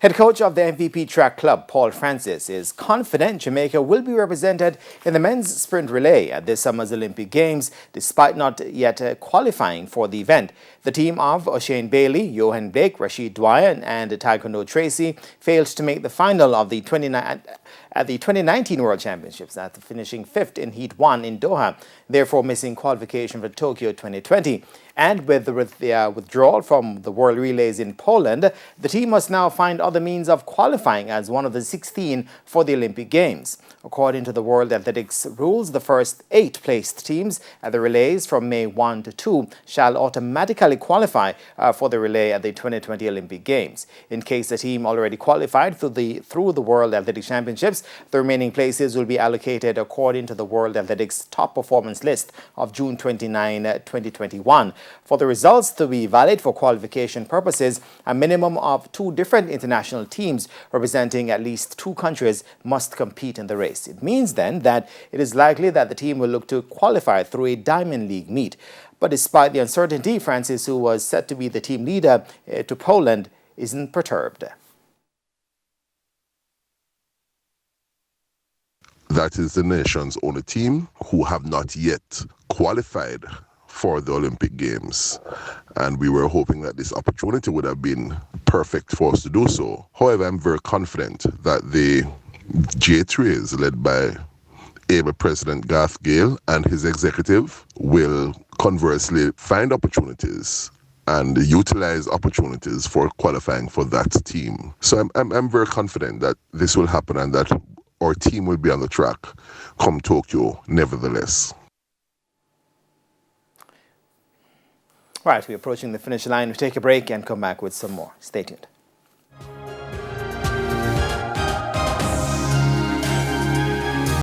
Head coach of the MVP track club, Paul Francis, is confident Jamaica will be represented in the men's sprint relay at this summer's Olympic Games, despite not yet qualifying for the event. The team of O'Shane Bailey, Johan Blake, Rashid Dwyer and Taekwondo Tracy failed to make the final of the 2019 World Championships after finishing 5th in Heat 1 in Doha, therefore missing qualification for Tokyo 2020. And with the withdrawal from the World Relays in Poland, the team must now find other means of qualifying as one of the 16 for the Olympic Games. According to the World Athletics rules, the first 8 placed teams at the relays from May 1 to 2 shall automatically qualify for the relay at the 2020 Olympic Games. In case the team already qualified through the World Athletics Championships, the remaining places will be allocated according to the World Athletics top performance list of June 29, 2021. For the results to be valid for qualification purposes, a minimum of 2 different international teams representing at least 2 countries must compete in the race. It means then that it is likely that the team will look to qualify through a Diamond League meet. But despite the uncertainty, Francis, who was set to be the team leader to Poland, isn't perturbed. That is the nation's only team who have not yet qualified for the Olympic Games, and we were hoping that this opportunity would have been perfect for us to do so. However, I'm very confident that the J3s, led by able President Garth Gale and his executive, will conversely find opportunities and utilize opportunities for qualifying for that team. So I'm very confident that this will happen and that our team will be on the track come Tokyo nevertheless. Right, we're approaching the finish line. We'll take a break and come back with some more. Stay tuned.